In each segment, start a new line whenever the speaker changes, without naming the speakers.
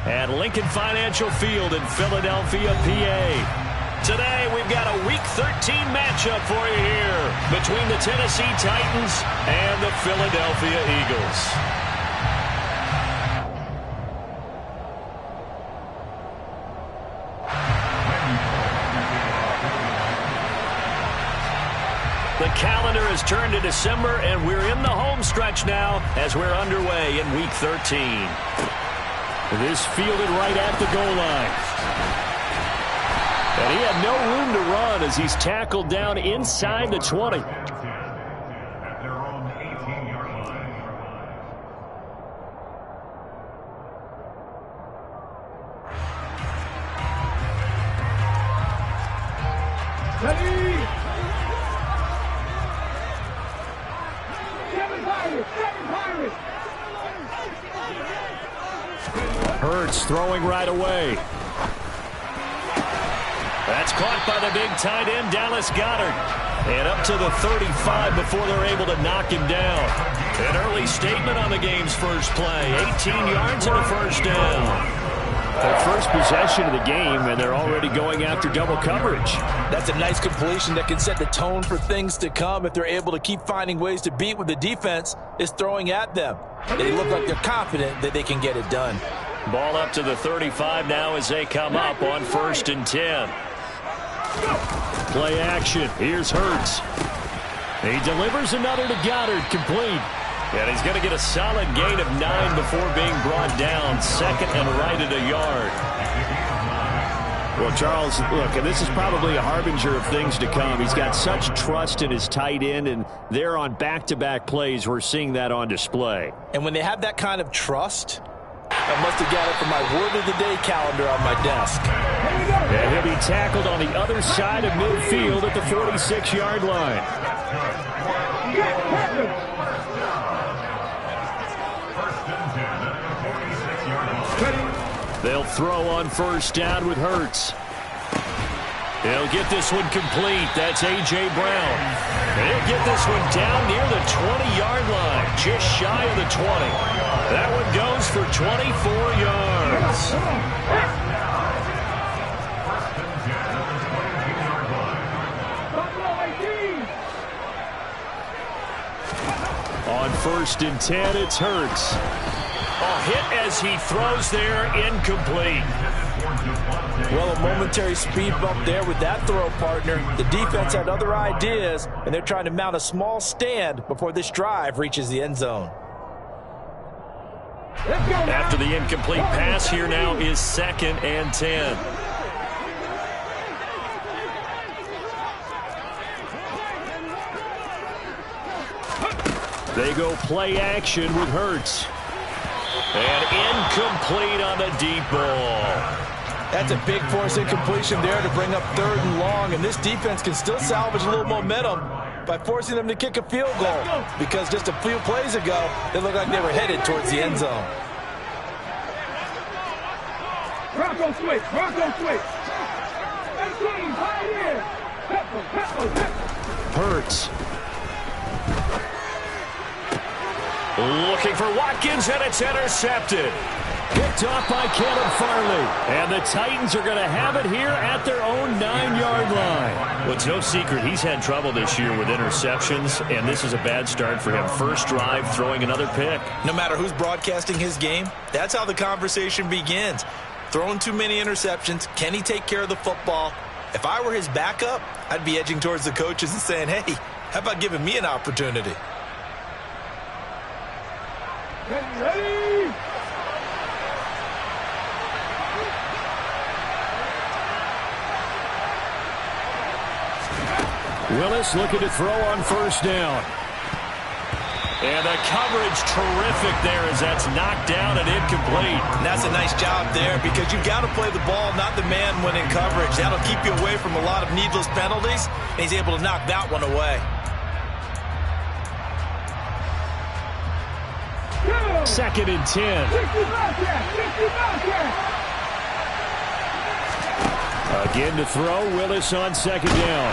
at Lincoln Financial Field in Philadelphia, PA. Today, we've got a Week 13 matchup for you here between the Tennessee Titans and the Philadelphia Eagles. The calendar has turned to December, and we're in the home stretch now as we're underway in Week 13. This fielded right at the goal line. And he had no room to run as he's tackled down inside the 20.
At their own 18-yard line.
Ready?
Hurts throwing right away. That's caught by the big tight end, Dallas Goedert. And up to the 35 before they're able to knock him down. An early statement on the game's first play. 18 yards and a first down. Their first possession of the game, and they're already going after double coverage.
That's a nice completion that can set the tone for things to come if they're able to keep finding ways to beat what the defense is throwing at them. They look like they're confident that they can get it done.
Ball up to the 35 now as they come up on 1st and 10. Play action. Here's Hurts. He delivers another to Goddard, complete. And he's going to get a solid gain of 9 before being brought down. 2nd and right at a yard.
Well, Charles, look, and this is probably a harbinger of things to come. He's got such trust in his tight end, and they're on back-to-back plays. We're seeing that on display.
And when they have that kind of trust, I must have got it from my word of the day calendar on my desk.
And he'll be tackled on the other side of midfield at the 46-yard line. They'll throw on 1st down with Hurts. He'll get this one complete. That's A.J. Brown. And he'll get this one down near the 20-yard line, just shy of the 20. That one goes for 24 yards. On 1st and 10, it's Hurts. A hit as he throws there, incomplete.
Well, a momentary speed bump there with that throw, partner. The defense had other ideas, and they're trying to mount a small stand before this drive reaches the end zone.
After the incomplete pass, here now is 2nd and 10. They go play action with Hurts. And incomplete on the deep ball.
That's a big force incompletion there to bring up 3rd and long, and this defense can still salvage a little momentum by forcing them to kick a field goal, because just a few plays ago, they looked like they were headed towards the end zone.
Bronco switch, Bronco switch. 18, right here.
Hurts. Looking for Watkins, and it's intercepted. Picked off by Caleb Farley. And the Titans are going to have it here at their own 9-yard line. Well, it's no secret he's had trouble this year with interceptions, and this is a bad start for him. First drive, throwing another pick.
No matter who's broadcasting his game, that's how the conversation begins. Throwing too many interceptions, can he take care of the football? If I were his backup, I'd be edging towards the coaches and saying, hey, how about giving me an opportunity?
Ready?
Willis looking to throw on 1st down. And the coverage terrific there as that's knocked down and incomplete.
And that's a nice job there, because you've got to play the ball, not the man when in coverage. That'll keep you away from a lot of needless penalties, and he's able to knock that one away.
2nd and 10. Again to throw, Willis on 2nd down.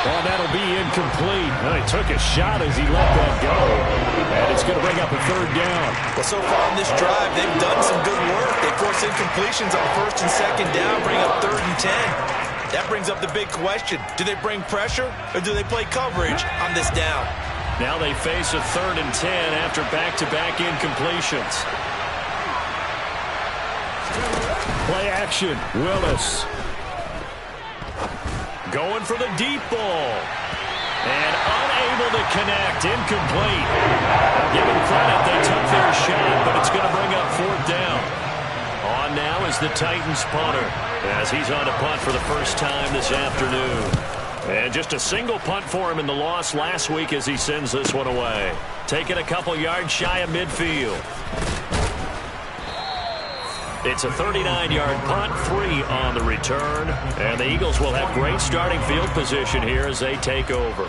Oh, that'll be incomplete. Well, he took a shot as he let that go. And it's going to bring up a third down.
Well, so far on this drive, they've done some good work. They force incompletions on first and second down, bring up 3rd and 10. That brings up the big question. Do they bring pressure or do they play coverage on this down?
Now they face a 3rd and 10 after back-to-back incompletions. Play action. Willis. Going for the deep ball. And unable to connect. Incomplete. I'll give them credit. They took their shot, but it's going to bring up 4th down. On now is the Titans punter, as he's on to punt for the first time this afternoon. And just a single punt for him in the loss last week as he sends this one away. Taking a couple yards shy of midfield. It's a 39-yard punt, 3 on the return. And the Eagles will have great starting field position here as they take over.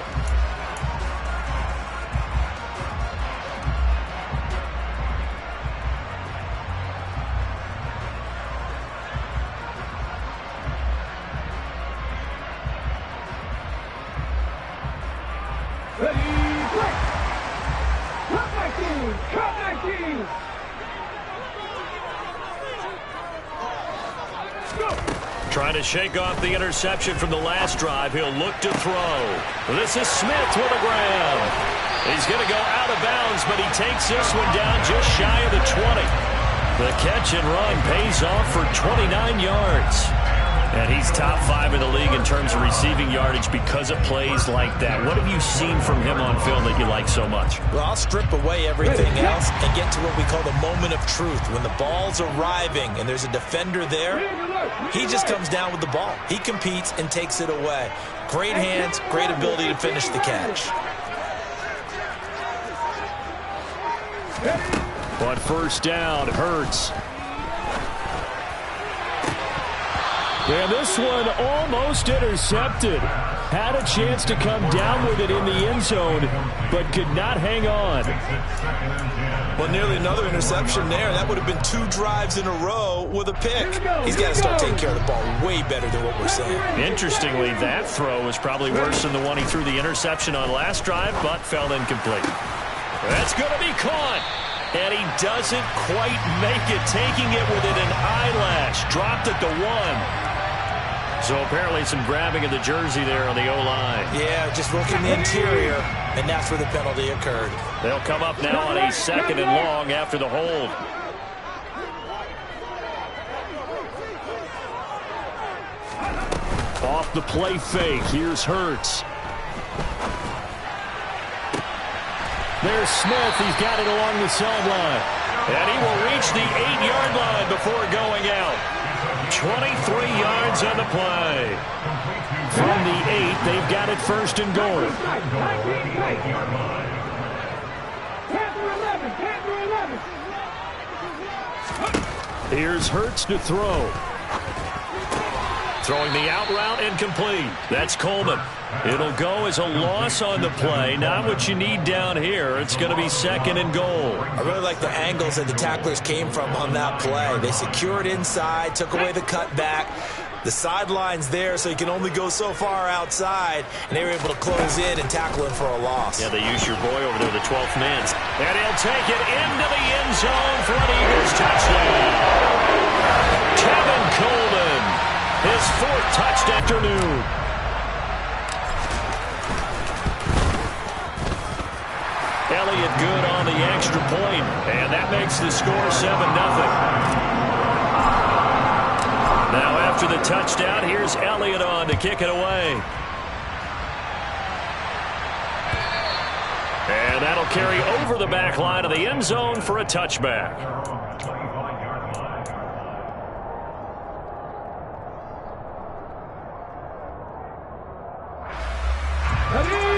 Trying to shake off the interception from the last drive. He'll look to throw. This is Smith with a grab. He's going to go out of bounds, but he takes this one down just shy of the 20. The catch and run pays off for 29 yards. And he's top 5 in the league in terms of receiving yardage because of plays like that. What have you seen from him on film that you like so much?
Well, I'll strip away everything else and get to what we call the moment of truth. When the ball's arriving and there's a defender there, he just comes down with the ball. He competes and takes it away. Great hands, great ability to finish the catch.
But first down hurts. And this one almost intercepted. Had a chance to come down with it in the end zone, but could not hang on.
Well, nearly another interception there. That would have been 2 drives in a row with a pick. He's got to start taking care of the ball way better than what we're seeing.
Interestingly, that throw was probably worse than the one he threw the interception on last drive, but fell incomplete. That's going to be caught. And he doesn't quite make it, taking it within an eyelash. Dropped it to 1. So apparently some grabbing of the jersey there on the O-line.
Yeah, just working the interior, and that's where the penalty occurred.
They'll come up now on a 2nd and long after the hold. Off the play fake. Here's Hurts. There's Smith. He's got it along the sideline. And he will reach the 8-yard line before going out. 23 yards on the play. From the 8, they've got it 1st and goal. Here's Hurts to throw. Throwing the out route, incomplete. That's Coleman. It'll go as a loss on the play. Not what you need down here. It's going to be 2nd and goal.
I really like the angles that the tacklers came from on that play. They secured inside, took away the cutback. The sideline's there, so you can only go so far outside, and they were able to close in and tackle him for a loss.
Yeah, they used your boy over there, the 12th man. And he'll take it into the end zone for an Eagles touchdown. Kevin Coleman, his 4th touchdown afternoon. Elliott good on the extra point, and that makes the score 7-0. Now after the touchdown, here's Elliott on to kick it away. And that'll carry over the back line of the end zone for a touchback.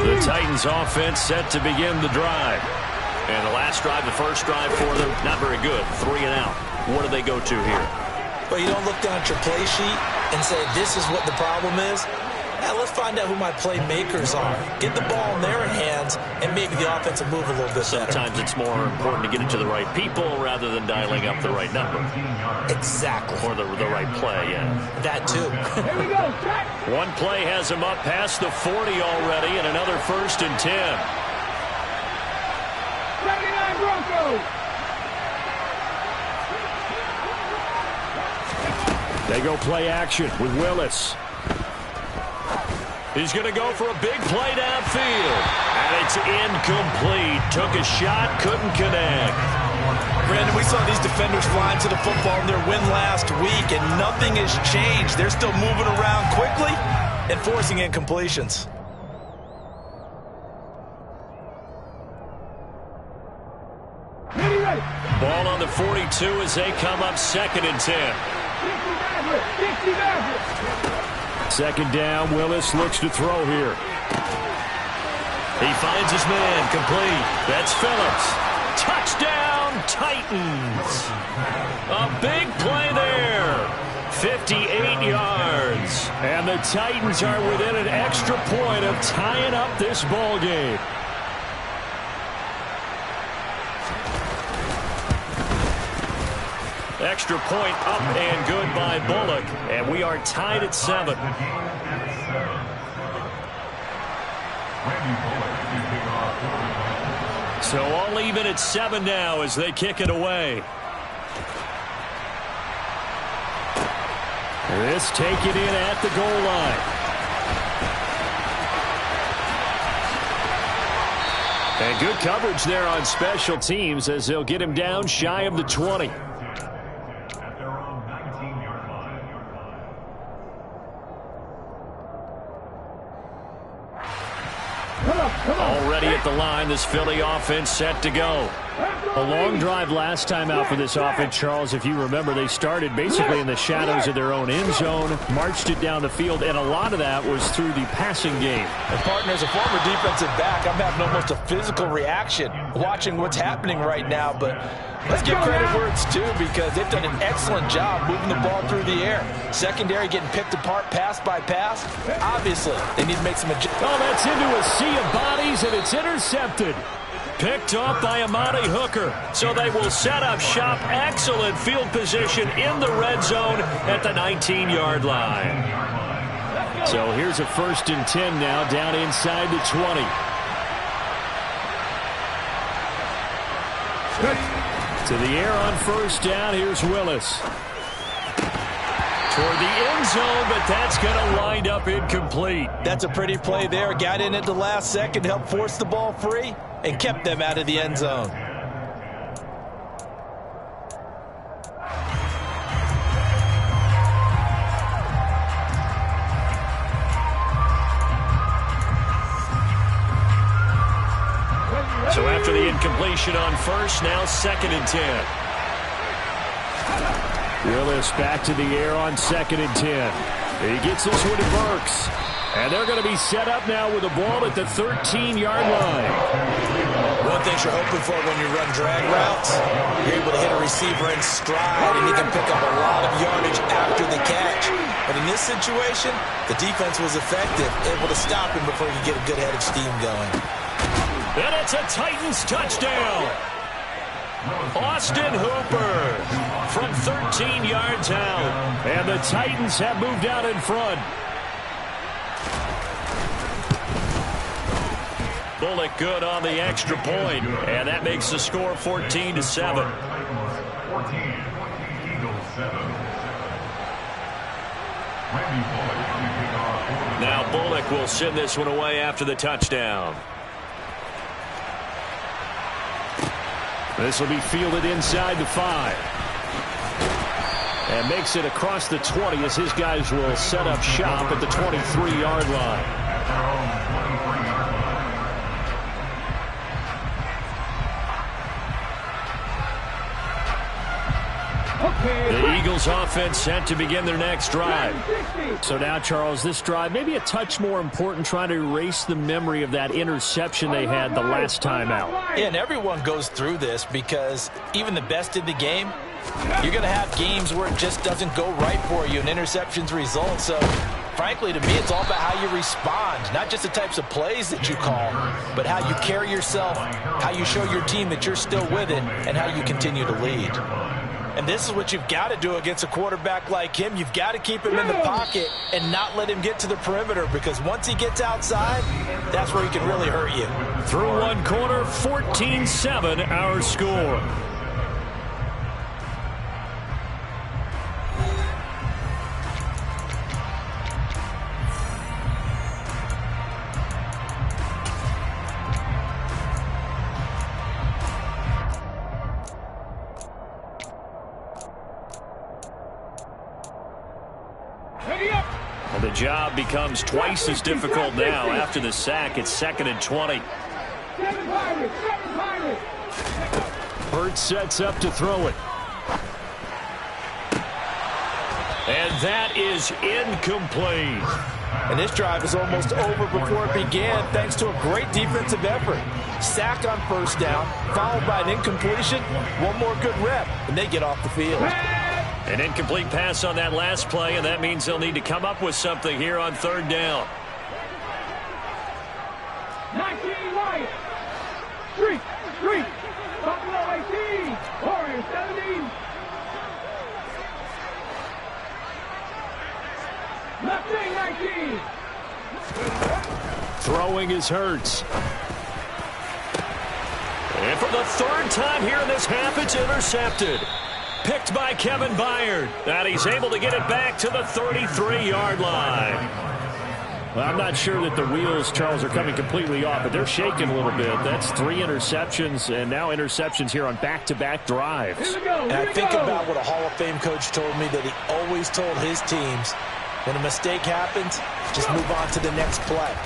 The Titans offense set to begin the drive. And the last drive, the first drive for them, not very good. 3 and out. What do they go to here?
Well, you don't look down at your play sheet and say, this is what the problem is. let's find out who my playmakers are. Get the ball in their hands, and maybe the offense will move a little bit better.
Sometimes it's more important to get it to the right people rather than dialing up the right number.
Exactly.
Or the right play, yeah.
That too.
Here we go, set.
One play has him up past the 40 already, and another 1st and 10.
79 Broncos.
They go play action with Willis.
He's going to go for a big play downfield. And it's incomplete. Took a shot, couldn't connect.
Brandon, we saw these defenders flying to the football in their win last week, and nothing has changed. They're still moving around quickly and forcing incompletions.
Ball on the 42 as they come up 2nd and 10.
60 Maverick.
2nd down, Willis looks to throw here.
He finds his man, complete. That's Phillips. Touchdown, Titans. A big play there. 58 yards. And the Titans are within an extra point of tying up this ball game. Extra point up and good by Bullock. And we are tied at 7. So all even at 7 now as they kick it away. This take it in at the goal line. And good coverage there on special teams as they'll get him down shy of the 20. Already at the line, this Philly offense set to go.
A long drive last time out for this offense, Charles. If you remember, they started basically in the shadows of their own end zone, marched it down the field, and a lot of that was through the passing game.
And partner, as a former defensive back, I'm having almost a physical reaction watching what's happening right now. But let's give credit where it's due, because they've done an excellent job moving the ball through the air. Secondary getting picked apart pass by pass. Obviously, they need to make some adjustments.
Oh, that's into a sea of bodies, and it's intercepted. Picked off by Amani Hooker. So they will set up shop. Excellent field position in the red zone at the 19-yard line.
So here's a 1st and 10 now, down inside the 20. To the air on 1st down. Here's Willis.
Toward the end zone, but that's going to wind up incomplete.
That's a pretty play there. Got in at the last second, helped force the ball free, and kept them out of the end zone.
So after the incompletion on 1st, now 2nd and 10.
Willis back to the air on 2nd and 10. He gets this one to Burks. And they're going to be set up now with the ball at the 13-yard line.
One thing you're hoping for when you run drag routes, you're able to hit a receiver in stride, and he can pick up a lot of yardage after the catch. But in this situation, the defense was effective, able to stop him before he could get a good head of steam going.
And it's a Titans touchdown. Austin Hooper from 13 yards out.
And the Titans have moved out in front.
Bullock good on the extra point, and that makes the score 14-7.
14, Eagles 7.
Now Bullock will send this one away after the touchdown.
This will be fielded inside the 5. And makes it across the 20 as his guys will set up shop at the 23-yard line.
The Eagles offense set to begin their next drive.
So now, Charles, this drive maybe a touch more important, trying to erase the memory of that interception they had the last time out.
Yeah, and everyone goes through this, because even the best in the game, you're going to have games where it just doesn't go right for you and interceptions result. So Frankly, to me, it's all about how you respond, not just the types of plays that you call, but how you carry yourself, how you show your team that you're still with it, and how you continue to lead. And this is what you've got to do against a quarterback like him. You've got to keep him in the pocket and not let him get to the perimeter, because once he gets outside, that's where he can really hurt you.
Through one quarter, 14-7 our score. And the job becomes twice as difficult now. After the sack, it's 2nd and 20. Burt sets up to throw it. And that is incomplete.
And this drive is almost over before it began, thanks to a great defensive effort. Sack on first down, followed by an incompletion. One more good rep, and they get off the field.
An incomplete pass on that last play, and that means they'll need to come up with something here on 3rd down.
19 Lions. Street. Buffalo 18. Warriors 17. Left wing 19.
Throwing is Hurts. And for the 3rd time here in this half, it's intercepted. Picked by Kevin Byard. And he's able to get it back to the 33-yard line.
Well, I'm not sure that the wheels, Charles, are coming completely off, but they're shaking a little bit. That's 3 interceptions, and now interceptions here on back-to-back drives.
And I think about what a Hall of Fame coach told me, that he always told his teams, when a mistake happens, just move on to the next play.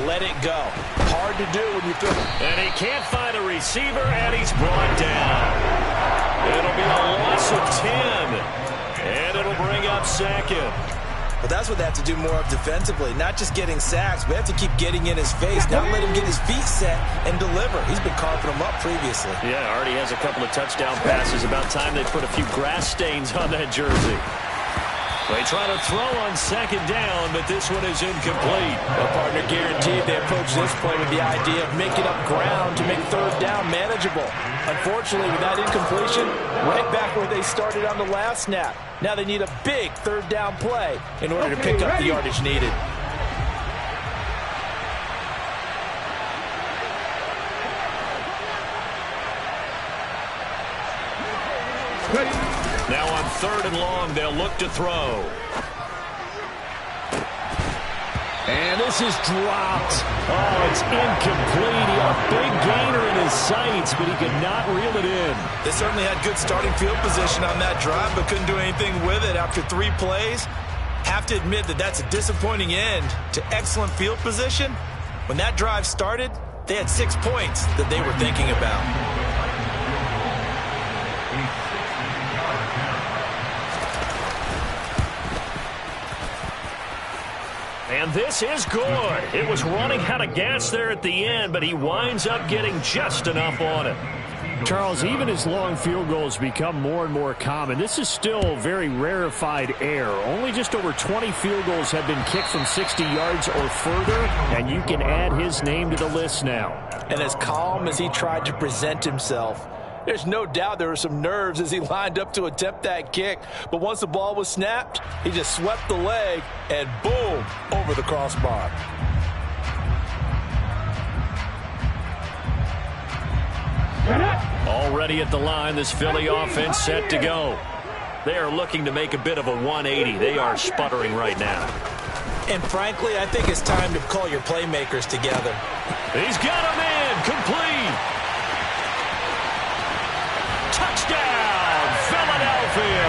Let it go. Hard to do when you throw it.
And he can't find a receiver, and he's brought down. It'll be a loss of 10, and it'll bring up 2nd.
But that's what they have to do more of defensively, not just getting sacks, but have to keep getting in his face, not let him get his feet set and deliver. He's been carving them up previously.
Yeah, already has a couple of touchdown passes. About time they put a few grass stains on that jersey. They try to throw on 2nd down, but this one is incomplete.
Well, partner, guaranteed they approach this play with the idea of making up ground to make 3rd down manageable. Unfortunately, with that incompletion, right back where they started on the last snap. Now they need a big 3rd down play in order to pick up the yardage needed.
Now on 3rd and long, they'll look to throw.
And this is dropped. Oh, it's incomplete. He had a big gainer in his sights, but he could not reel it in.
They certainly had good starting field position on that drive, but couldn't do anything with it after 3 plays. Have to admit that that's a disappointing end to excellent field position. When that drive started, they had 6 points that they were thinking about.
And this is good. It was running out of gas there at the end, but he winds up getting just enough on it.
Charles, even as long field goals become more and more common, this is still very rarefied air. Only just over 20 field goals have been kicked from 60 yards or further, and you can add his name to the list now.
And as calm as he tried to present himself, there's no doubt there were some nerves as he lined up to attempt that kick. But once the ball was snapped, he just swept the leg and boom, over the crossbar.
Already at the line, this Philly offense set to go. They are looking to make a bit of a 180. They are sputtering right now.
And frankly, I think it's time to call your playmakers together.
He's got a man complete. Touchdown, Philadelphia.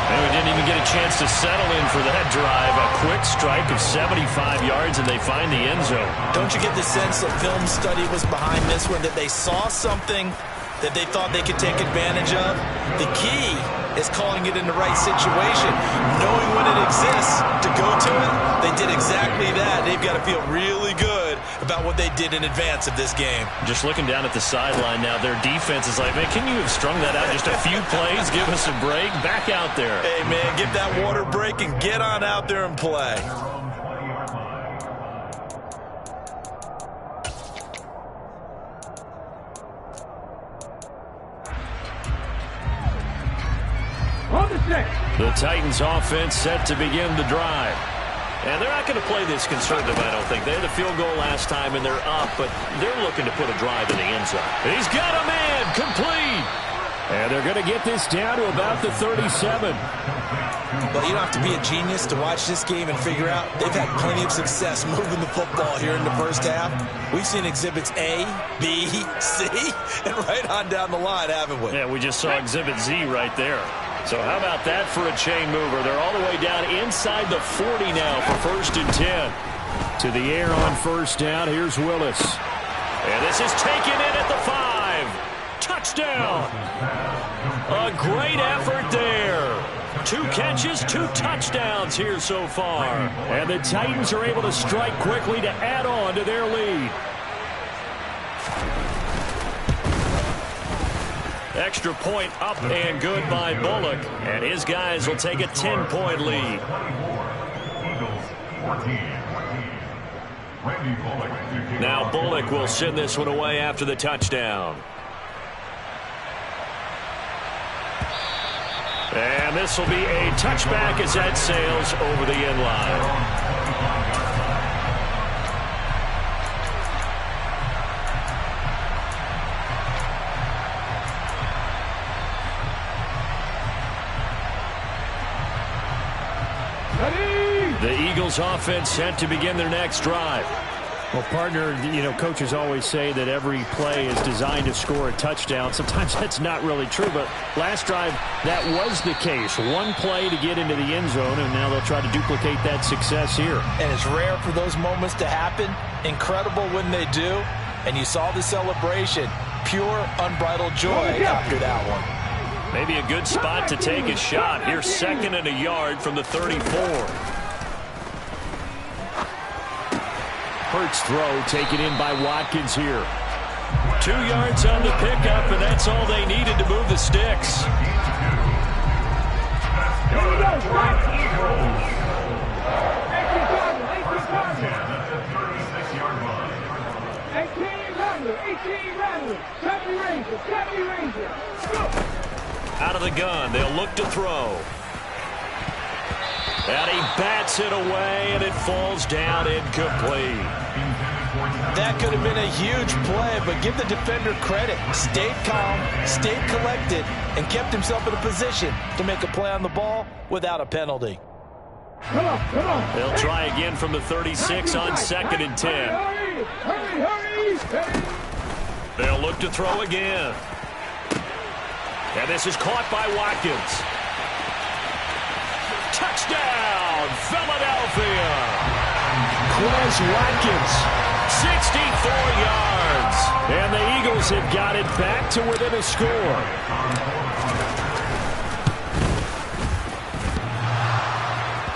And we didn't even get a chance to settle in for that drive. A quick strike of 75 yards, and they find the end zone.
Don't you get the sense that film study was behind this one, that they saw something that they thought they could take advantage of? The key is calling it in the right situation, knowing when it exists to go to it. They did exactly that. They've got to feel really good about what they did in advance of this game.
Just looking down at the sideline now, their defense is like, man, can you have strung that out just a few plays? Give us a break. Back out there.
Hey, man, give that water break and get on out there and play.
On the set.
The Titans offense set to begin the drive. And they're not going to play this conservative, I don't think. They had a field goal last time, and they're up, but they're looking to put a drive in the end zone. He's got a man, complete. And they're going to get this down to about the 37.
Well, you don't have to be a genius to watch this game and figure out they've had plenty of success moving the football here in the first half. We've seen exhibits A, B, C, and right on down the line, haven't we?
Yeah, we just saw exhibit Z right there. So how about that for a chain mover? They're all the way down inside the 40 now for 1st and 10. To the air on 1st down. Here's Willis. And this is taken in at the 5. Touchdown. A great effort there. 2 catches, 2 touchdowns here so far. And the Titans are able to strike quickly to add on to their lead. Extra point up and good by Bullock. And his guys will take a 10-point lead. Now Bullock will send this one away after the touchdown. And this will be a touchback as that sails over the end line. The Eagles offense set to begin their next drive.
Well, partner, you know, coaches always say that every play is designed to score a touchdown. Sometimes that's not really true, but last drive, that was the case. One play to get into the end zone, and now they'll try to duplicate that success here.
And it's rare for those moments to happen. Incredible when they do. And you saw the celebration. Pure, unbridled joy after that one.
Maybe a good spot to take a shot. Here's 2nd and a yard from the 34. Hurts throw taken in by Watkins here. 2 yards on the pickup, and that's all they needed to move the sticks. Out of the gun, they'll look to throw. And he bats it away, and it falls down incomplete.
That could have been a huge play, but give the defender credit. Stayed calm, stayed collected, and kept himself in a position to make a play on the ball without a penalty.
Come on.
They'll try again from the 36 on 2nd and 10.
Hurry.
They'll look to throw again. And this is caught by Watkins. Touchdown, Philadelphia. Quez Watkins, 64 yards. And the Eagles have got it back to within a score.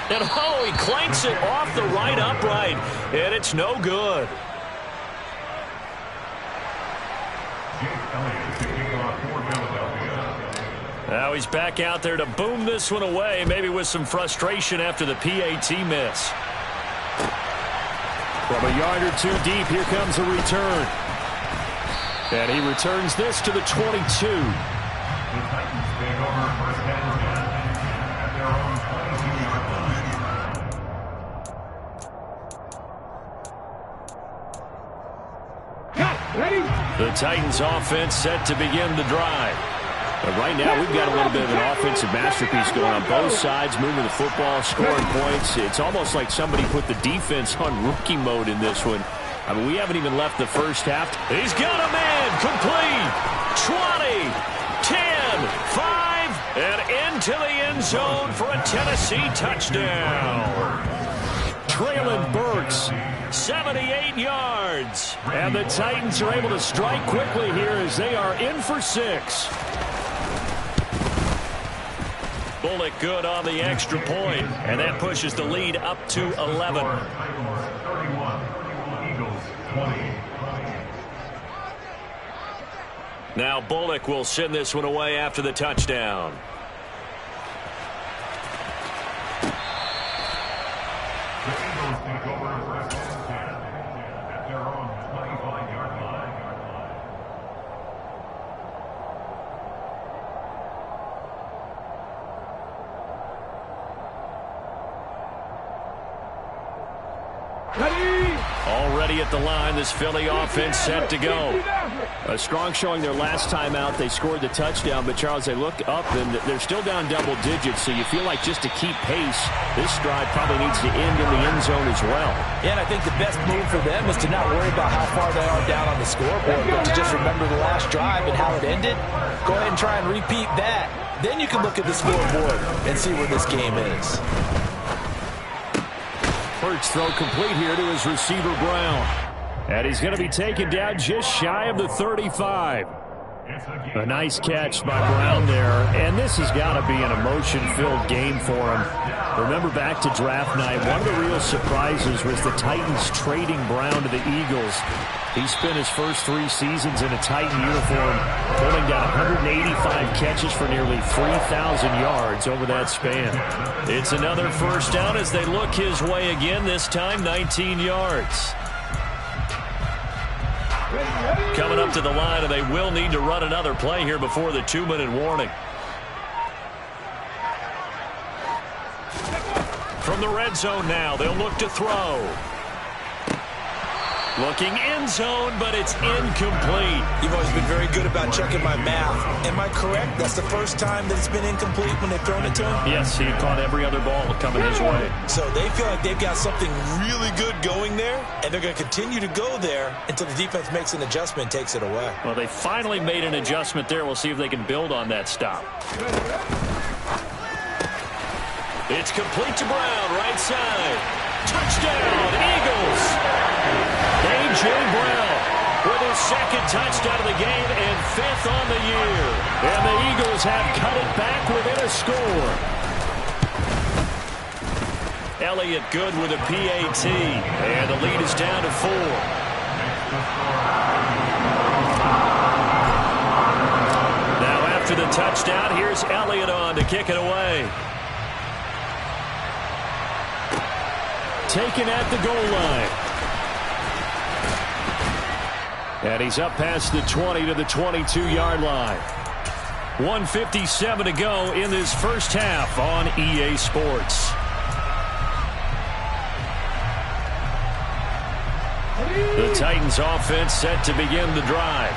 And oh, he clanks it off the right upright. And it's no good. Now he's back out there to boom this one away, maybe with some frustration after the PAT miss. From a yard or 2 deep, here comes a return. And he returns this to the 22.
The Titans take over 1st and 10 at their own 22-yard line.
Ready?
The Titans offense set to begin the drive. But right now, we've got a little bit of an offensive masterpiece going on both sides, moving the football, scoring points. It's almost like somebody put the defense on rookie mode in this one. I mean, we haven't even left the first half. He's got a man, complete, 20, 10, 5, and into the end zone for a Tennessee touchdown. Traylon Burks, 78 yards. And the Titans are able to strike quickly here as they are in for 6. Bullock good on the extra point, and that pushes the lead up to 11.
20.
Now Bullock will send this one away after the touchdown.
The Eagles take over first and 10 at their own 25-yard line.
Ready?
Already at the line, this Philly offense set to go.
A strong showing their last time out. They scored the touchdown, but Charles, they look up and they're still down double digits, so you feel like just to keep pace, this drive probably needs to end in the end zone as well.
Yeah, and I think the best move for them is to not worry about how far they are down on the scoreboard, but to just remember the last drive and how it ended. Go ahead and try and repeat that. Then you can look at the scoreboard and see where this game is.
Hurts throw complete here to his receiver, Brown. And he's going to be taken down just shy of the 35. A nice catch by Brown there. And this has got to be an emotion-filled game for him. Remember back to draft night, one of the real surprises was the Titans trading Brown to the Eagles. He spent his first 3 seasons in a Titan uniform, pulling down 185 catches for nearly 3,000 yards over that span.
It's another first down as they look his way again, this time 19 yards. Coming up to the line, and they will need to run another play here before the 2-minute warning. From the red zone now, they'll look to throw. Looking end zone, but it's incomplete.
You've always been very good about checking my math. Am I correct? That's the first time that it's been incomplete when they've thrown it to him?
Yes, he caught every other ball coming his way.
So they feel like they've got something really good going there, and they're going to continue to go there until the defense makes an adjustment and takes it away.
Well, they finally made an adjustment there. We'll see if they can build on that stop. It's complete to Brown, right side. Touchdown, Eagles! A.J. Brown with his second touchdown of the game and 5th on the year. And the Eagles have cut it back within a score. Elliott good with a PAT. And the lead is down to 4. Now after the touchdown, here's Elliott on to kick it away. Taken at the goal line. And he's up past the 20 to the 22-yard line. 1:57 to go in this first half on EA Sports. The Titans offense set to begin the drive.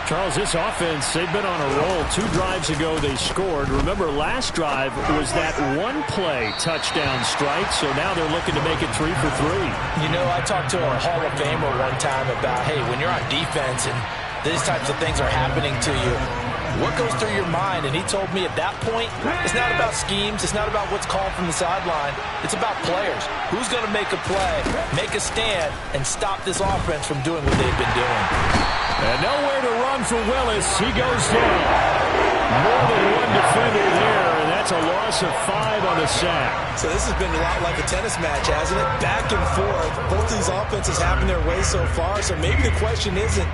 Charles, this offense, they've been on a roll. 2 drives ago they scored. Remember, last drive was that one-play touchdown strike, so now they're looking to make it 3 for 3.
You know, I talked to a Hall of Famer one time about, hey, when you're on defense and these types of things are happening to you, what goes through your mind? And he told me at that point, it's not about schemes. It's not about what's called from the sideline. It's about players. Who's going to make a play, make a stand, and stop this offense from doing what they've been doing.
And nowhere to run for Willis. He goes down. More than one defender there, and that's a loss of 5 on the sack.
So this has been a lot like a tennis match, hasn't it? Back and forth. Both of these offenses having their way so far. So maybe the question isn't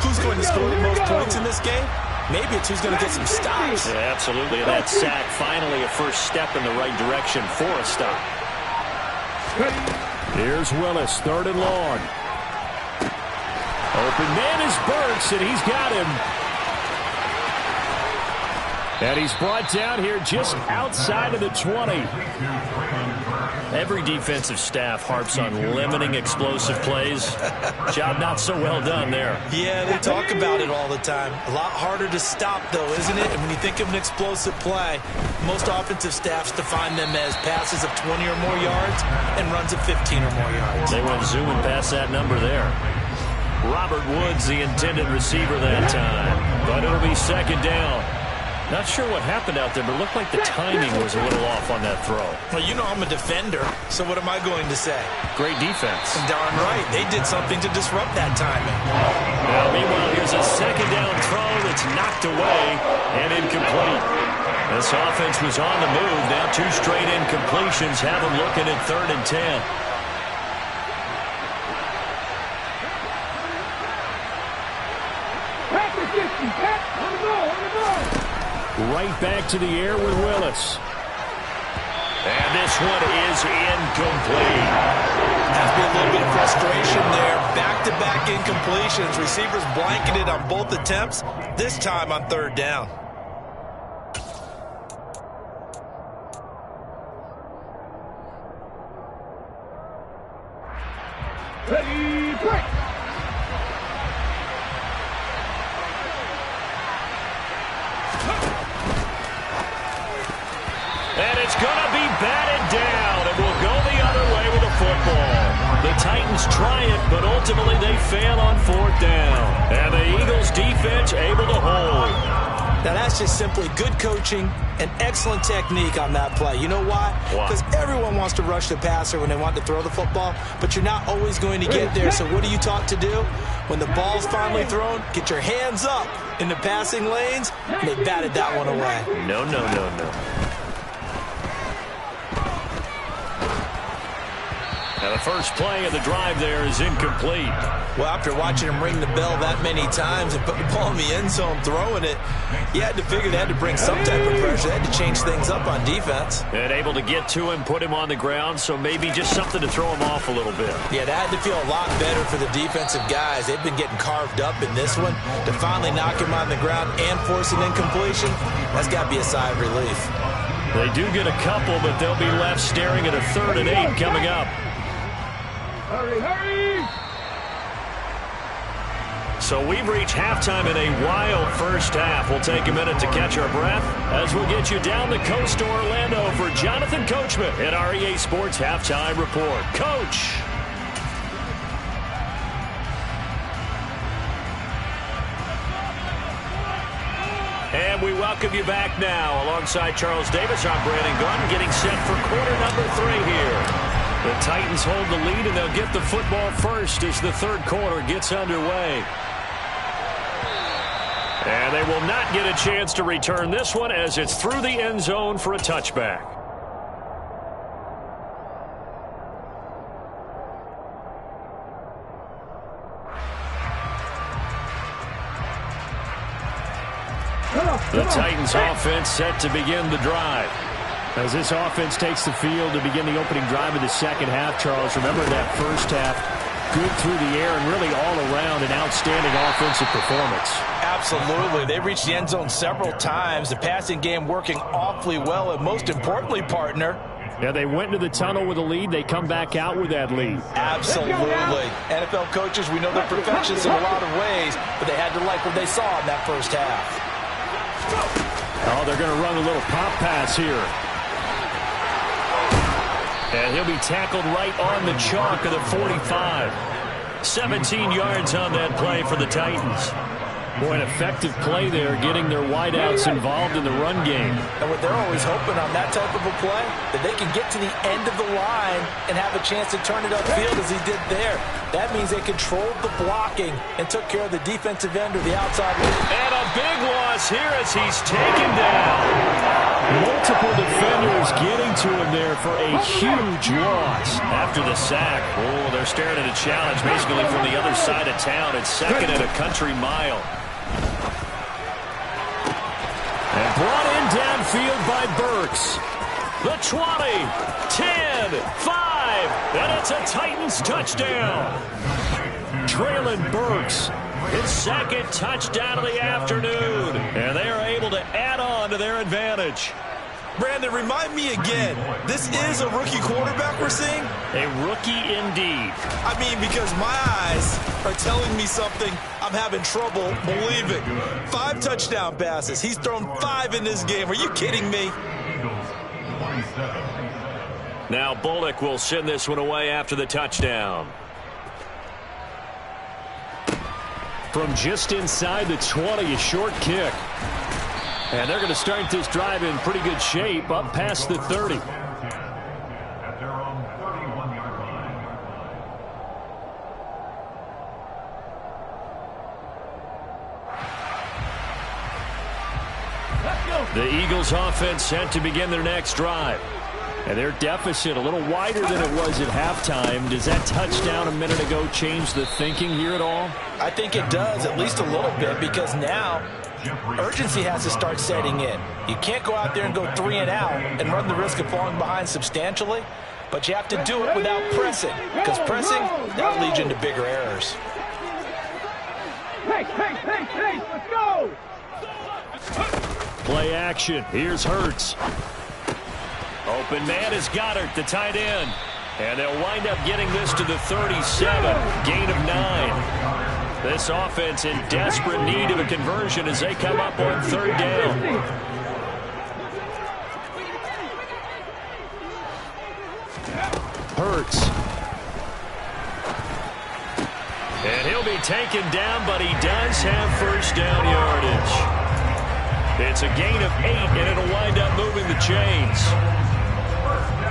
who's going to score the most points in this game. Maybe it's who's going to get some stops.
Yeah, absolutely. And that sack finally a first step in the right direction for a stop.
Here's Willis, 3rd and long. Open man is Burks, and he's got him. And he's brought down here just outside of the 20.
Every defensive staff harps on limiting explosive plays. Job not so well done there.
Yeah, they talk about it all the time. A lot harder to stop, though, isn't it? And when you think of an explosive play, most offensive staffs define them as passes of 20 or more yards and runs of 15 or more yards.
They went zooming past that number there. Robert Woods, the intended receiver that time. But it'll be 2nd down. Not sure what happened out there, but it looked like the timing was a little off on that throw.
Well, you know I'm a defender, so what am I going to say?
Great defense.
Darn right. They did something to disrupt that timing.
Now, meanwhile, here's a 2nd down throw that's knocked away and incomplete. This offense was on the move. Now 2 straight incompletions have them looking at 3rd and 10.
Right back to the air with Willis.
And this one is incomplete.
Has been a little bit of frustration there. Back-to-back incompletions. Receivers blanketed on both attempts, this time on third down.
Ready, break!
And it's going to be batted down, and we'll go the other way with the football. The Titans try it, but ultimately they fail on fourth down. And the Eagles defense able to hold.
Now that's just simply good coaching and excellent technique on that play. You know why? Because everyone wants to rush the passer when they want to throw the football, but you're not always going to get there. So what are you taught to do? When the ball's finally thrown, get your hands up in the passing lanes, and they batted that one away.
No. Now the first play of the drive there is incomplete.
Well, after watching him ring the bell that many times and put the ball in the end zone throwing it, you had to figure they had to bring some type of pressure. They had to change things up on defense.
And able to get to him, put him on the ground, so maybe just something to throw him off a little bit.
Yeah, that had to feel a lot better for the defensive guys. They've been getting carved up in this one. To finally knock him on the ground and force an incompletion, that's got to be a sigh of relief.
They do get a couple, but they'll be left staring at a 3rd and 8 coming up.
Hurry, hurry!
So we've reached halftime in a wild first half. We'll take a minute to catch our breath as we'll get you down the coast to Orlando for Jonathan Coachman at our EA Sports Halftime Report. Coach! And we welcome you back now. Alongside Charles Davis, I'm Brandon Gunn, getting set for quarter number 3 here. The Titans hold the lead, and they'll get the football first as the third quarter gets underway. And they will not get a chance to return this one as it's through the end zone for a touchback. The Titans offense set to begin the drive.
As this offense takes the field to begin the opening drive of the second half, Charles, remember that first half, good through the air and really all around an outstanding offensive performance.
Absolutely. They reached the end zone several times. The passing game working awfully well, and most importantly, partner,
yeah, they went into the tunnel with a lead. They come back out with that lead.
Absolutely. NFL coaches, we know they're perfectionists in a lot of ways, but they had to like what they saw in that first half.
Oh, they're going to run a little pop pass here.
And he'll be tackled right on the chalk of the 45. 17 yards on that play for the Titans.
Boy, an effective play there, getting their wideouts involved in the run game.
And what they're always hoping on that type of a play, that they can get to the end of the line and have a chance to turn it upfield as he did there. That means they controlled the blocking and took care of the defensive end or the outside.
And a big loss here as he's taken down.
Multiple defenders getting to him there for a huge loss.
After the sack, oh, they're staring at a challenge basically from the other side of town. It's second and a country mile. And brought in downfield by Burks. The 20, 10, 5, and it's a Titans touchdown. Traylon Burks, his second touchdown of the afternoon. And they are able to add on to their advantage.
Brandon, remind me again, this is a rookie quarterback we're seeing?
A rookie indeed.
I mean, because my eyes are telling me something I'm having trouble believing. 5 touchdown passes. He's thrown 5 in this game. Are you kidding me?
Now Bullock will send this one away after the touchdown.
From just inside the 20, a short kick. And they're going to start this drive in pretty good shape, up past the 30.
At their own 31-yard line.
The Eagles offense set to begin their next drive.
And their deficit a little wider than it was at halftime. Does that touchdown a minute ago change the thinking here at all?
I think it does, at least a little bit, because now Urgency has to start setting in. You can't go out there and go 3 and out and run the risk of falling behind substantially, but you have to do it without pressing, because pressing, that'll lead you into bigger errors.
Hey, let's go!
Play action. Here's Hurts. Open man is Goddard, the tight end. And they'll wind up getting this to the 37. Gain of 9. This offense in desperate need of a conversion as they come up on 3rd down. Hurts. And he'll be taken down, but he does have 1st down yardage. It's a gain of 8, and it'll wind up moving the chains.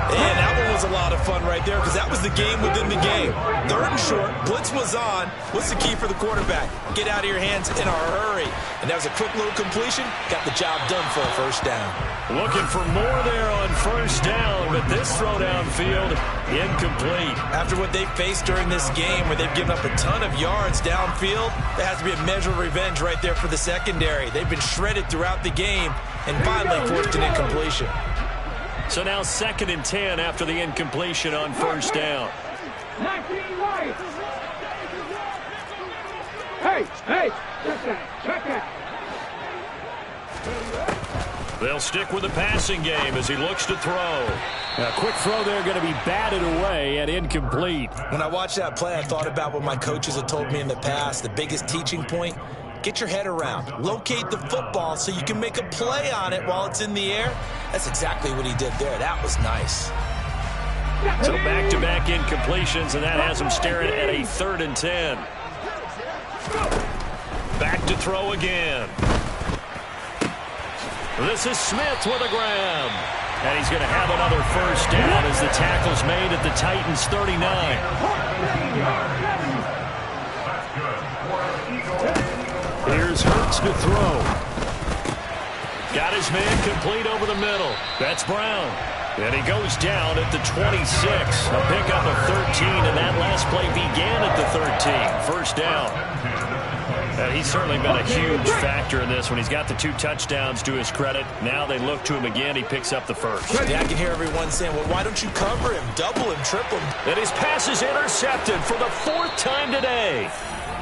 And that one was a lot of fun right there, because that was the game within the game. 3rd and short, blitz was on. What's the key for the quarterback? Get out of your hands in a hurry. And that was a quick little completion. Got the job done for a 1st down.
Looking for more there on 1st down, but this throw downfield, incomplete.
After what they faced during this game, where they've given up a ton of yards downfield, there has to be a measure of revenge right there for the secondary. They've been shredded throughout the game and finally forced an incompletion.
So now 2nd and 10 after the incompletion on 1st down.
19 right. Hey, check that.
They'll stick with the passing game as he looks to throw. A quick throw there going to be batted away and incomplete.
When I watched that play, I thought about what my coaches have told me in the past. The biggest teaching point, get your head around. Locate the football so you can make a play on it while it's in the air. That's exactly what he did there. That was nice.
So back-to-back incompletions, and that has him staring at a 3rd and 10. Back to throw again. This is Smith with a grab. And he's going to have another 1st down as the tackle's made at the Titans' 39. Here's Hurts to throw. Got his man complete over the middle. That's Brown. And he goes down at the 26. A pickup of 13, and that last play began at the 13. 1st down. He's certainly been a huge factor in this when he's got the 2 touchdowns to his credit. Now they look to him again. He picks up the 1st.
Yeah, I can hear everyone saying, well, why don't you cover him, double him, triple him?
And his pass is intercepted for the 4th time today.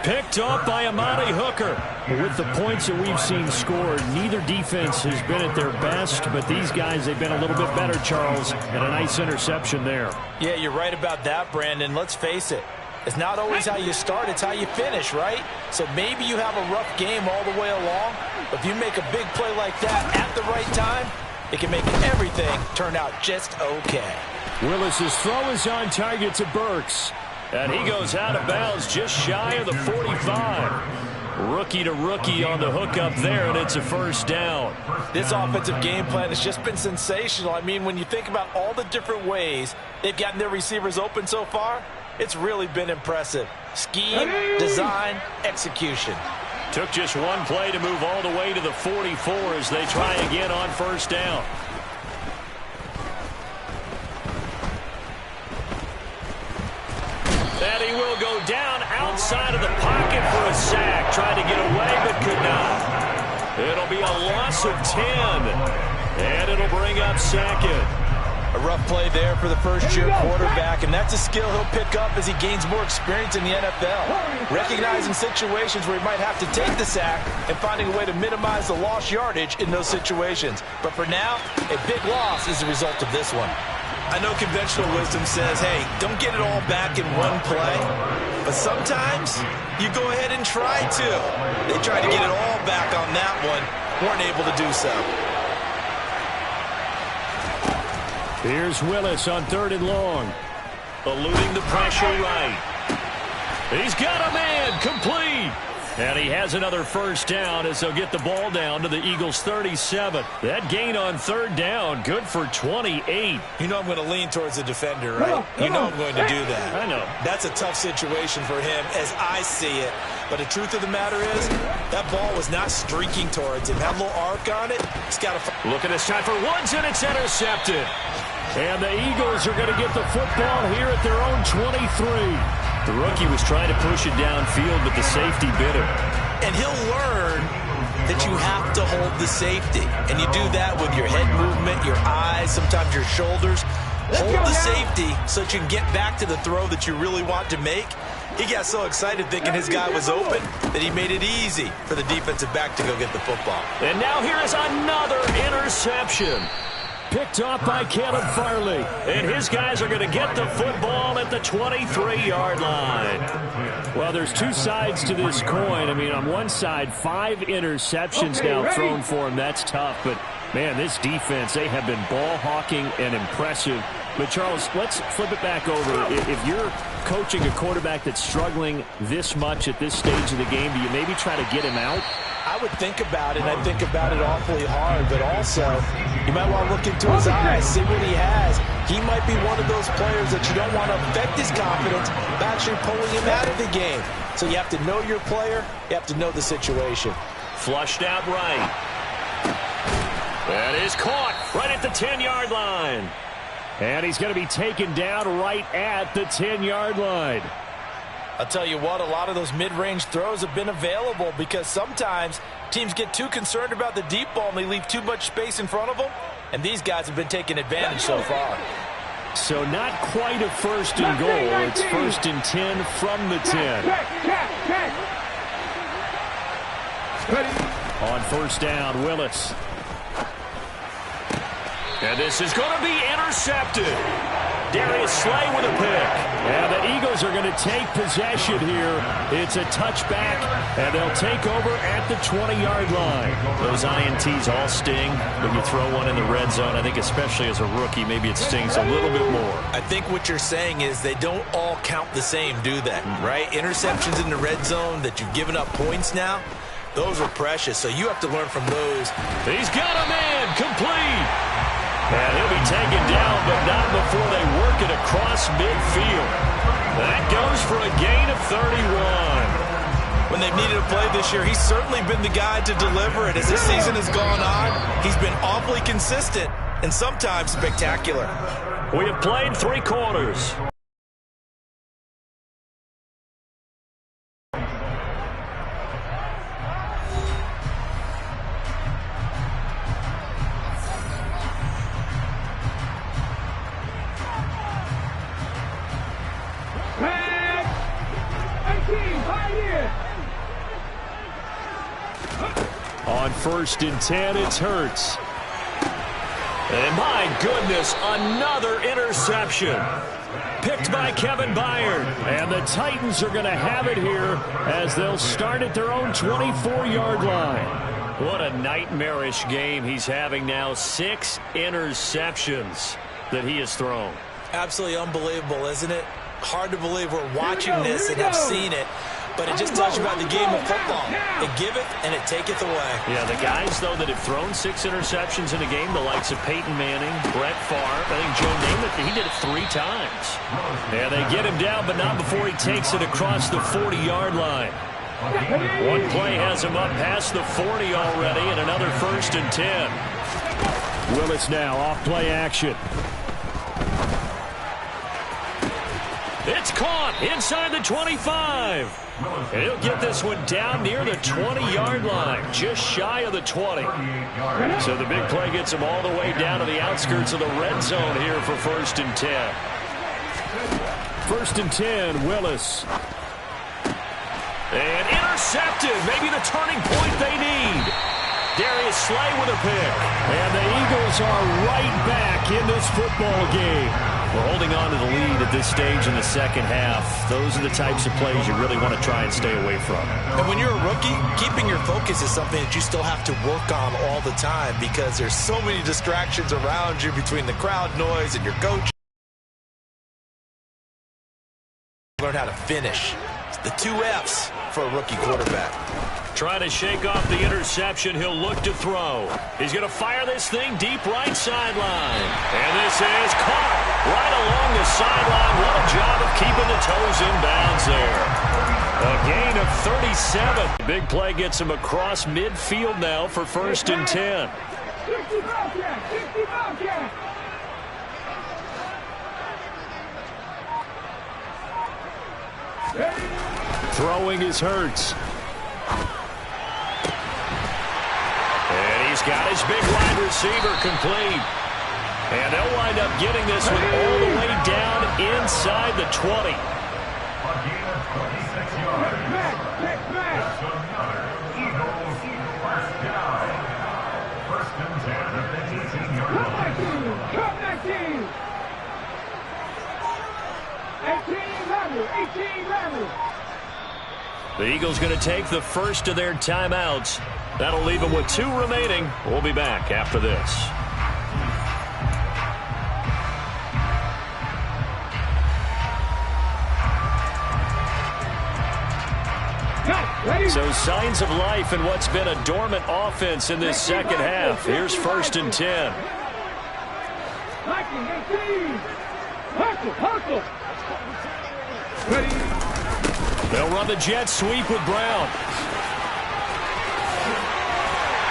Picked off by Amani Hooker.
With the points that we've seen scored, neither defense has been at their best, but these guys, they've been a little bit better, Charles, and a nice interception there.
Yeah, you're right about that, Brandon. Let's face it. It's not always how you start, it's how you finish, right? So maybe you have a rough game all the way along, but if you make a big play like that at the right time, it can make everything turn out just okay.
Willis's throw is on target to Burks.
And he goes out of bounds just shy of the 45. Rookie to rookie on the hookup there, and it's a 1st down.
This offensive game plan has just been sensational. I mean, when you think about all the different ways they've gotten their receivers open so far, it's really been impressive. Scheme, design, execution.
Took just one play to move all the way to the 44 as they try again on 1st down. And he will go down outside of the pocket for a sack. Tried to get away, but could not. It'll be a loss of 10. And it'll bring up 2nd.
A rough play there for the 1st-year quarterback, and that's a skill he'll pick up as he gains more experience in the NFL. Recognizing situations where he might have to take the sack and finding a way to minimize the lost yardage in those situations. But for now, a big loss is the result of this one. I know conventional wisdom says, hey, don't get it all back in one play. But sometimes you go ahead and try to. They tried to get it all back on that one, weren't able to do so.
Here's Willis on 3rd and long.
Eluding the pressure right. He's got a man complete. And he has another 1st down as they'll get the ball down to the Eagles' 37. That gain on 3rd down, good for 28.
You know I'm going to lean towards the defender, right? You know I'm going to do that.
I know.
That's a tough situation for him as I see it. But the truth of the matter is, that ball was not streaking towards him. Had a little arc on it. He's got to...
Look at this shot for Woods, and it's intercepted. And the Eagles are going to get the football here at their own 23. The rookie was trying to push it downfield, but the safety bit him.
And he'll learn that you have to hold the safety. And you do that with your head movement, your eyes, sometimes your shoulders. Hold the safety so that you can get back to the throw that you really want to make. He got so excited thinking his guy was open that he made it easy for the defensive back to go get the football.
And now here is another interception. Picked off by Caleb Farley. And his guys are going to get the football at the 23-yard line. Well, there's two sides to this coin. I mean, on one side, 5 interceptions now thrown for him. That's tough. But, man, this defense, they have been ball hawking and impressive. But, Charles, let's flip it back over. If you're coaching a quarterback that's struggling this much at this stage of the game, do you maybe try to get him out?
I would think about it, and I think about it awfully hard, but also you might want to look into his eyes, see what he has. He might be one of those players that you don't want to affect his confidence by actually pulling him out of the game. So you have to know your player, you have to know the situation.
Flushed out right. That is caught right at the 10-yard line.
And he's going to be taken down right at the 10-yard line.
I'll tell you what, a lot of those mid-range throws have been available because sometimes teams get too concerned about the deep ball and they leave too much space in front of them, and these guys have been taking advantage so far.
So not quite a first and goal. It's first and 10 from the 10. On first down, Willis.
And this is going to be intercepted. Darius Slay with a pick.
And the Eagles are going to take possession here. It's a touchback, and they'll take over at the 20-yard line.
Those INTs all sting when you throw one in the red zone. I think especially as a rookie, maybe it stings a little bit more.
I think what you're saying is they don't all count the same, do they? Right? Interceptions in the red zone that you've given up points now, those are precious, so you have to learn from those.
He's got a man complete. And he'll be taken down, but not before they work it across midfield. That goes for a gain of 31.
When they've needed a play this year, he's certainly been the guy to deliver it. As this season has gone on, he's been awfully consistent and sometimes spectacular.
We have played 3 quarters.
On first and 10, it's Hurts.
And my goodness, another interception. Picked by Kevin Byard.
And the Titans are going to have it here as they'll start at their own 24-yard line.
What a nightmarish game he's having now. 6 interceptions that he has thrown.
Absolutely unbelievable, isn't it? Hard to believe we're watching this and have seen it. But it just tells you about the game of football. It giveth and it taketh away.
Yeah, the guys, though, that have thrown 6 interceptions in a game, the likes of Peyton Manning, Brett Favre, I think Joe Namath, he did it 3 times.
Yeah, they get him down, but not before he takes it across the 40-yard line.
One play has him up past the 40 already, and another first and 10.
Willis now off play action.
It's caught inside the 25. And he'll get this one down near the 20-yard line, just shy of the 20. So the big play gets him all the way down to the outskirts of the red zone here for first and 10.
First and 10, Willis.
And intercepted, maybe the turning point they need. Darius Slay with a pick.
And the Eagles are right back in this football game.
We're holding on to the lead at this stage in the second half. Those are the types of plays you really want to try and stay away from.
And when you're a rookie, keeping your focus is something that you still have to work on all the time because there's so many distractions around you between the crowd noise and your coach. Learn how to finish. It's the 2 F's for a rookie quarterback.
Trying to shake off the interception. He'll look to throw. He's going to fire this thing deep right sideline. And this is caught right along the sideline. What a job of keeping the toes in bounds there. A gain of 37. Big play gets him across midfield now for first and 10.
Throwing is Hurts.
got his big wide receiver complete. And they'll wind up getting this one all the way down inside the 20. The Eagles going to take the first of their timeouts. That'll leave them with 2 remaining. We'll be back after this. So signs of life in what's been a dormant offense in this second half. Here's 1st and 10. They'll run the jet sweep with Brown.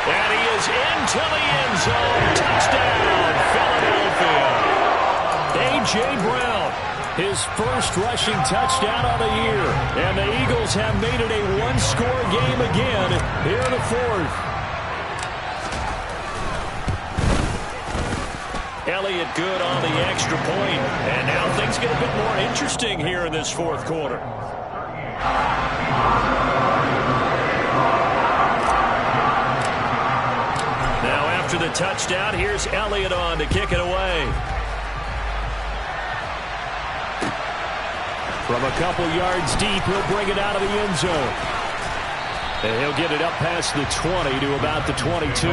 And he is into the end zone. Touchdown, Philadelphia. A.J. Brown, his first rushing touchdown of the year. And the Eagles have made it a one-score game again here in the 4th. Elliott good on the extra point. And now things get a bit more interesting here in this 4th quarter. Now after the touchdown, here's Elliott on to kick it away. From a couple yards deep, he'll bring it out of the end zone. And he'll get it up past the 20 to about the 22.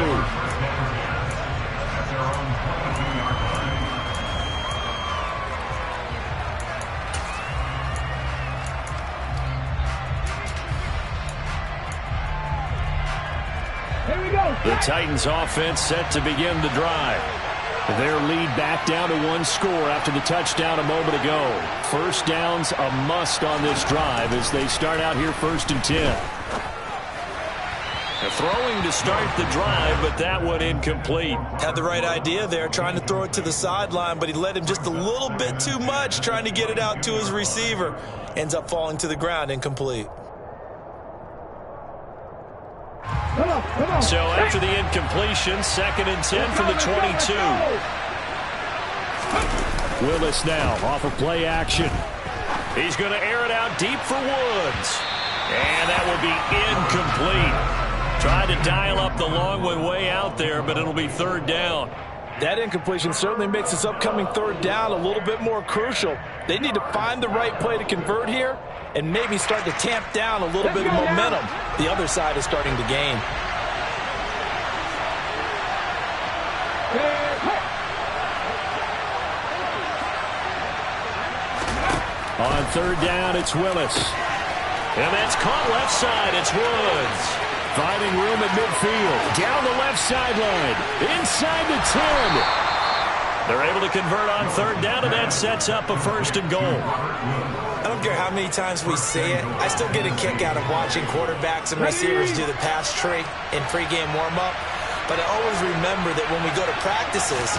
The Titans offense set to begin the drive. Their lead back down to 1 score after the touchdown a moment ago. First downs a must on this drive as they start out here 1st and 10. They're throwing to start the drive, but that one incomplete.
Had the right idea there, trying to throw it to the sideline, but he led him just a little bit too much, trying to get it out to his receiver. Ends up falling to the ground, incomplete.
So after the incompletion, 2nd and 10 from the 22. Willis now off of play action. He's going to air it out deep for Woods. And that will be incomplete. Tried to dial up the long one way out there, but it'll be 3rd down.
That incompletion certainly makes this upcoming 3rd down a little bit more crucial. They need to find the right play to convert here and maybe start to tamp down a little bit of momentum. The other side is starting to gain.
On 3rd down, it's Willis. And that's caught left side. It's Woods. Finding room at midfield. Down the left sideline. Inside the 10. They're able to convert on 3rd down, and that sets up a 1st and goal.
I don't care how many times we say it. I still get a kick out of watching quarterbacks and receivers do the pass tree in pregame warm-up. But I always remember that when we go to practices,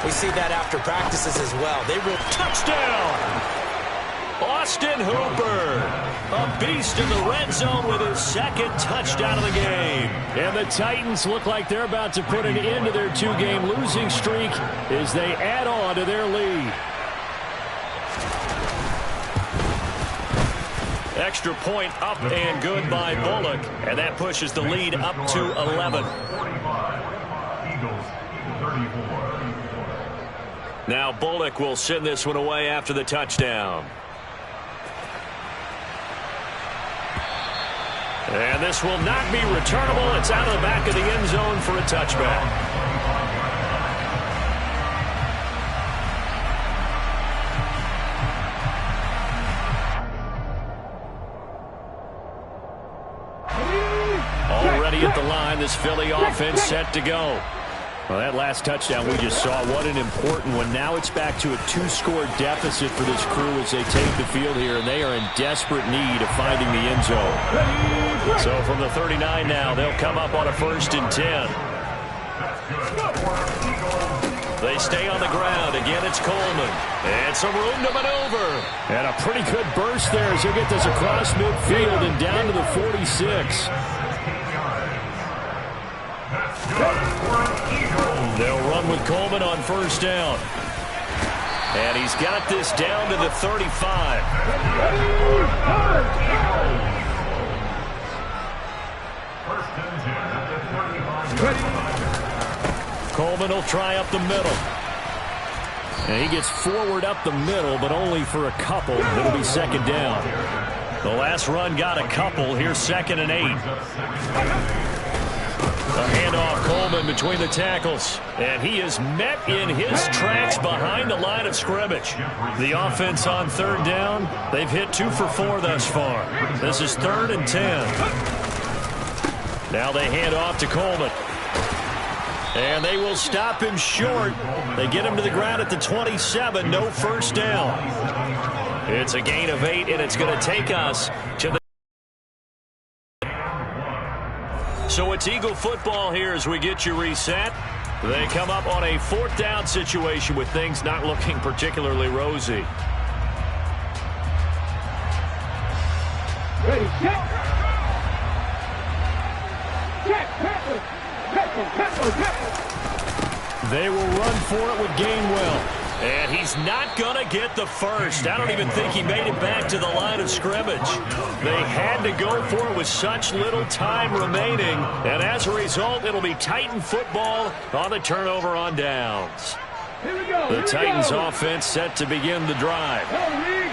we see that after practices as well. They will
touchdown! Austin Hooper, a beast in the red zone with his 2nd touchdown of the game. And the Titans look like they're about to put an end to their 2-game losing streak as they add on to their lead. Extra point up and good by Bullock, and that pushes the lead up to 11. Now Bullock will send this one away after the touchdown. And this will not be returnable. It's out of the back of the end zone for a touchback. Already at the line, this Philly offense set to go. Well, that last touchdown we just saw, what an important one. Now it's back to a 2-score deficit for this crew as they take the field here, and they are in desperate need of finding the end zone. So from the 39 now, they'll come up on a 1st and 10. They stay on the ground. Again, it's Coleman. And some room to maneuver. And a pretty good burst there as he'll get this across midfield and down to the 46. They'll run with Coleman on first down. And he's got this down to the 35. Coleman will try up the middle. And he gets forward up the middle, but only for a couple. It'll be second down. The last run got a couple. Here's 2nd and 8. A handoff, Coleman between the tackles. And he is met in his tracks behind the line of scrimmage. The offense on 3rd down, they've hit 2 for 4 thus far. This is 3rd and 10. Now they hand off to Coleman. And they will stop him short. They get him to the ground at the 27. No first down. It's a gain of 8, and it's going to take us to the... So it's Eagle football here as we get you reset. They come up on a 4th down situation with things not looking particularly rosy.
Ready, set.
They will run for it with Gainwell. And he's not going to get the first. I don't even think he made it back to the line of scrimmage. They had to go for it with such little time remaining. And as a result, it'll be Titan football on the turnover on downs. The Titans offense set to begin the drive.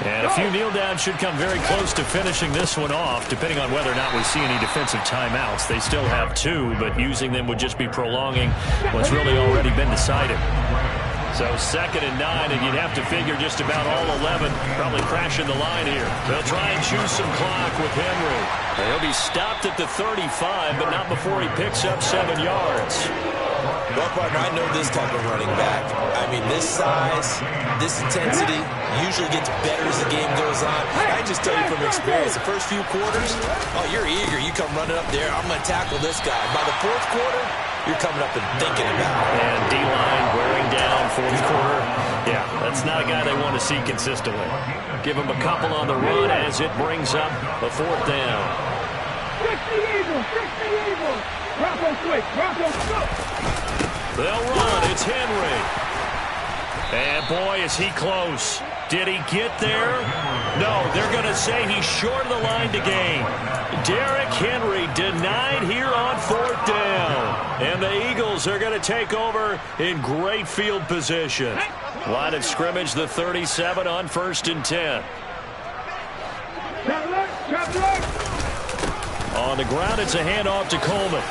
And a few kneel downs should come very close to finishing this one off, depending on whether or not we see any defensive timeouts. They still have 2, but using them would just be prolonging what's really already been decided. So 2nd and 9, and you'd have to figure just about all 11 probably crashing the line here. They'll try and choose some clock with Henry. He'll be stopped at the 35, but not before he picks up 7 yards.
Well, partner, I know this type of running back. I mean, this size, this intensity usually gets better as the game goes on. I just tell you from experience, the first few quarters, oh, you're eager. You come running up there, I'm going to tackle this guy. By the 4th quarter, you're coming up and thinking about it.
And D-line wearing down 4th quarter. Yeah, that's not a guy they want to see consistently. Give him a couple on the run as it brings up the 4th down.
60 Eagles. Bronco switch. Bronco switch.
They'll run. It's Henry. And boy, is he close. Did he get there? No, they're going to say he's short of the line to gain. Derrick Henry denied here on 4th down. And the Eagles are going to take over in great field position. Line of scrimmage, the 37 on 1st and 10. On the ground, it's a handoff to Coleman.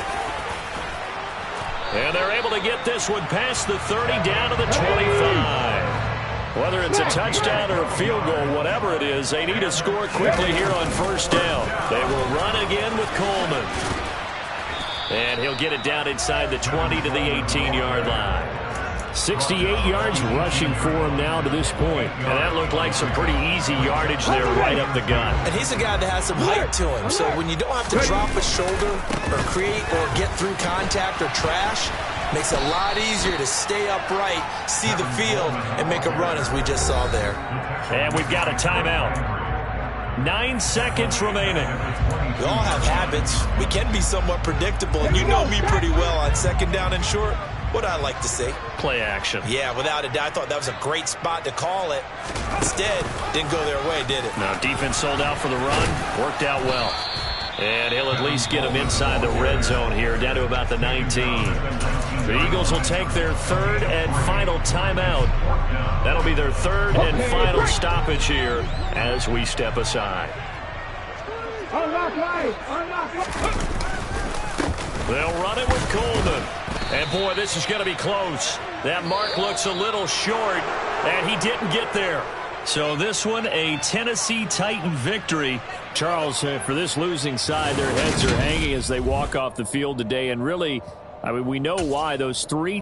And they're able to get this one past the 30 down to the 25. Whether it's a touchdown or a field goal, whatever it is, they need to score quickly here on 1st down. They will run again with Coleman. And he'll get it down inside the 20 to the 18-yard line. 68 yards rushing for him now to this point. And that looked like some pretty easy yardage there right up the gut.
And he's a guy that has some height to him. So when you don't have to drop a shoulder or create or get through contact or trash, makes it a lot easier to stay upright, see the field, and make a run as we just saw there.
And we've got a timeout. 9 seconds remaining.
We all have habits. We can be somewhat predictable, and you know me pretty well on 2nd down and short. What I like to say?
Play action.
Yeah, without a doubt. I thought that was a great spot to call it. Instead, didn't go their way, did it?
No, defense sold out for the run. Worked out well. And he'll at least get him inside the red zone here, down to about the 19. The Eagles will take their 3rd and final timeout. That'll be their 3rd and final stoppage here as we step aside. They'll run it with Coleman. And, boy, this is going to be close. That mark looks a little short, and he didn't get there. So this one, a Tennessee Titan victory. Charles, for this losing side, their heads are hanging as they walk off the field today. And really, I mean, we know why. Those 3